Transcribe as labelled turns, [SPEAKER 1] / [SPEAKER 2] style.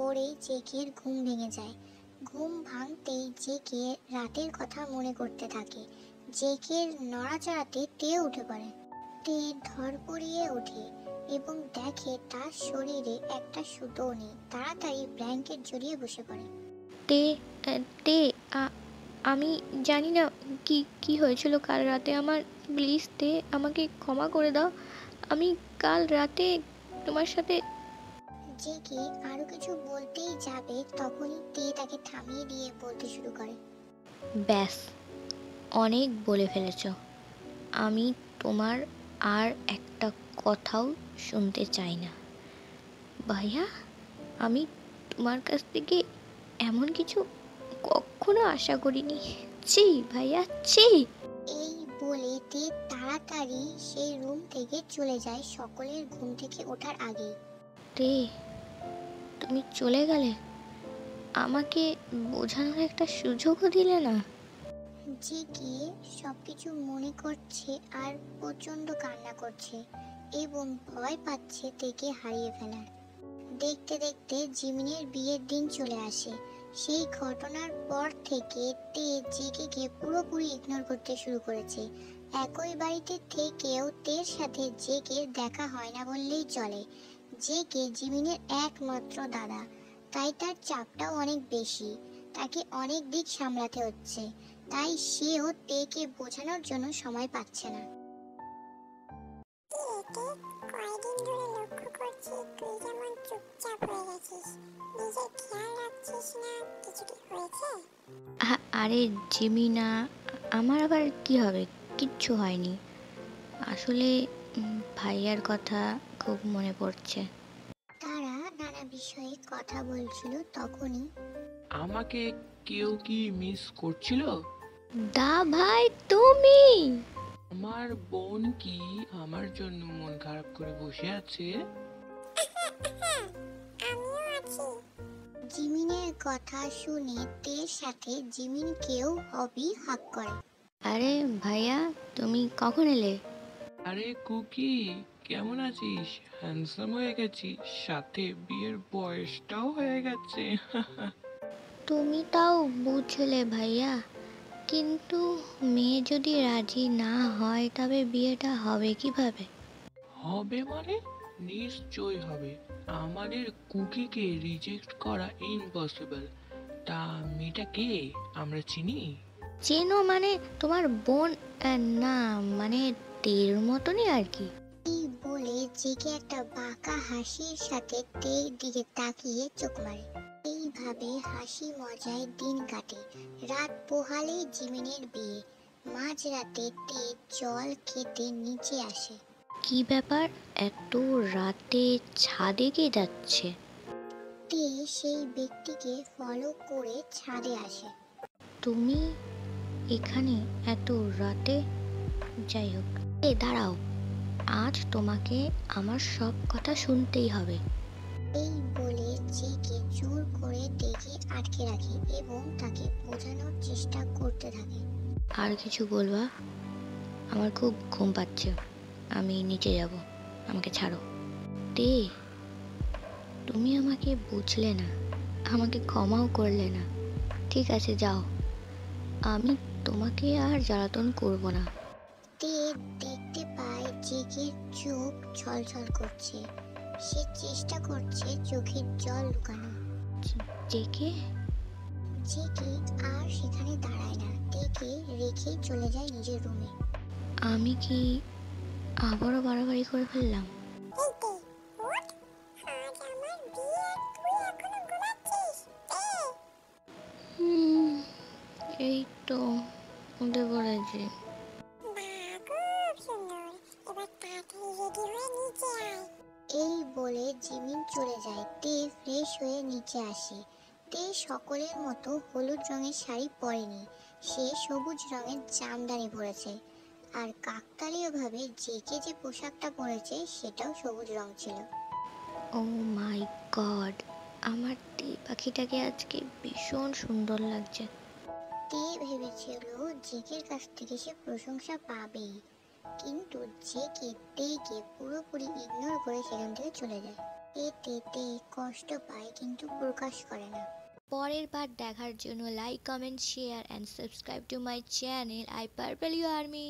[SPEAKER 1] পড়েই জেকের ঘুম ভেঙে যায়। ঘুম ভাঙতেই জেকে রাতের কথা মনে করতে থাকে। জেকের নড়াচড়াতে তে উঠে পড়ে। তে ধরপড়িয়ে ওঠে এবং দেখে তার শরীরে একটা সুতোও নেই। তাড়াতাড়ি ব্ল্যাঙ্কেট জড়িয়ে বসে পড়ে।
[SPEAKER 2] তে তে আমি জানি না কি কি হয়েছিল কাল রাতে আমার। প্লিজ তে, আমাকে ক্ষমা করে দাও। আমি কাল রাতে তোমার সাথে।
[SPEAKER 1] জেকে আরো কিছু বলতেই যাবে তখনই তে তাকে থামিয়ে দিয়ে বলতে শুরু করে।
[SPEAKER 2] ব্যাস, অনেক বলে ফেলেছ। আমি তোমার আর একটা কথাও শুনতে চাই না ভাইয়া। আমি তোমার কাছ থেকে এমন কিছু কখনো আশা করিনি। ছি ভাইয়া, ছি।
[SPEAKER 1] এই বলে তে তাড়াতাড়ি সেই রুম থেকে চলে যায় সকলের ঘুম থেকে ওঠার আগেই।
[SPEAKER 2] তে, তুমি চলে গেলে, আমাকে বোঝানোর একটা সুযোগও দিলে না।
[SPEAKER 1] জেগে সবকিছু মনে করছে আর প্রচন্ড কান্না করছে এবং ভয় পাচ্ছে তেকে হারিয়ে ফেলার। দেখতে দেখতে জিমিনের বিয়ের দিন চলে আসে। সেই ঘটনার পর থেকে তে জেকেকে পুরোপুরি ইগনোর করতে শুরু করেছে। একই বাড়িতে থেকেও তের সাথে জেকের দেখা হয় না বললেই চলে। জেকে জিমিনের একমাত্র দাদা, তাই তার চাপটাও অনেক বেশি। তাকে অনেক দিক সামলাতে হচ্ছে, তাই সেও তেকে বোঝানোর জন্য সময় পাচ্ছে না।
[SPEAKER 3] কয়দিন ধরে লক্ষ্য করছি তুই যেমন চুপচাপ হয়ে গেছিস, নিজের খেয়াল রাখছিস না। কিছু কি হয়েছে?
[SPEAKER 2] আরে জিমি না, আমার আবার কি হবে? কিচ্ছু হয়নি আসলে। ভাইয়ার কথা খুব মনে পড়ছে।
[SPEAKER 1] তারা নানা বিষয়ে কথা বলছিল তখনই
[SPEAKER 4] আমাকে কেউ কি মিস করছিল?
[SPEAKER 2] দা ভাই, তুমি?
[SPEAKER 4] আমার বোন কি আমার জন্য মন খারাপ করে বসে আছে?
[SPEAKER 3] আমিও আছি।
[SPEAKER 1] জিমিনের কথা শুনে তের সাথে জিমিনকেও হবি হাক করে।
[SPEAKER 2] আরে ভাইয়া, তুমি কখন এলে?
[SPEAKER 4] আরে কুকি, কেমন আছিস? হ্যান্ডসাম হয়ে গেছিস, সাথে বিয়ের বয়সটাও হয়ে গেছে।
[SPEAKER 2] তুমি তাও বুঝলে ভাইয়া, কিন্তু মেয়ে যদি রাজি না হয় তবে বিয়েটা হবে কিভাবে?
[SPEAKER 4] হবে মানে? নিশ্চয় হবে। আমাদের কুকিকে রিজেক্ট করা ইম্পসিবল। তা মেয়েটা কে? আমরা চিনি?
[SPEAKER 2] চেনো মানে তোমার বোন? না মানে তের মতনই আর কি।
[SPEAKER 1] এই বলে জেগে একটা বাঁকা হাসির সাথে তের দিকে তাকিয়ে চোখ মারে। এইভাবে হাসি মজায় দিন কাটে। রাত পোহালেই জিমিনের বিয়ে। মাঝরাতে তে জল খেতে নিচে আসে।
[SPEAKER 2] কি ব্যাপার, এত রাতে ছাদে কে যাচ্ছে?
[SPEAKER 1] তে সেই ব্যক্তিকে ফলো করে ছাদে আসে।
[SPEAKER 2] তুমি এখানে এত রাতে? যাই হোক, দাঁড়াও, আজ তোমাকে আমার সব কথা শুনতেই হবে।
[SPEAKER 1] এই বলে জেকে জোর করে তেকে আটকে রাখে এবং তাকে বোঝানোর চেষ্টা করতে থাকে।
[SPEAKER 2] আর কিছু বলবা? আমার খুব ঘুম পাচ্ছে, আমি নিচে যাব, আমাকে ছাড়ো। তে, তুমি আমাকে বুঝলে না, আমাকে ক্ষমাও করলে না। ঠিক আছে, যাও, আমি তোমাকে আর জ্বালাতন করব না।
[SPEAKER 1] তে দেখতে পায় জেকের চোখ ছলছল করছে। সে চেষ্টা করছে চোখের জল লুকানো।
[SPEAKER 2] জেকে?
[SPEAKER 1] জেকে আর সেখানে দাঁড়ায় না, তেকে রেখে চলে যায় নিজের রুমে।
[SPEAKER 2] আমি কি আবারও বাড়াবাড়ি করে ফেললাম?
[SPEAKER 3] এই তে, ওঠ। আজ আমার বিয়ে আর তুই এখনো ঘুমাচ্ছিস? তে,
[SPEAKER 2] হুম, এই তো উঠে পড়েছি।
[SPEAKER 3] বাহ, খুব সুন্দর। এবার তাড়াতাড়ি রেডি হয়ে নিচে আয়।
[SPEAKER 1] এই বলে জিমিন চলে যায়। তে ফ্রেশ হয়ে নিচে আসে। তে সকলের মতো হলুদ রঙের শাড়ি পরেনি, সে সবুজ রঙের জামদানি পরেছে। আর কাকতালীয়ভাবে জেকে যে পোশাকটা পরেছে সেটাও সবুজ রং ছিল।
[SPEAKER 2] ও মাই গড, আমার টিয়া পাখিটাকে আজকে ভীষণ সুন্দর লাগছে।
[SPEAKER 1] তে ভেবেছিল জেকের কাছ থেকে সে প্রশংসা পাবেই, কিন্তু জেকে তেকে পুরোপুরি ইগনোর করে সেখান থেকে চলে যায়। তে কষ্ট পায় কিন্তু প্রকাশ করে না।
[SPEAKER 2] পরের বার দেখার জন্য like comment share and subscribe to my channel I purple you army.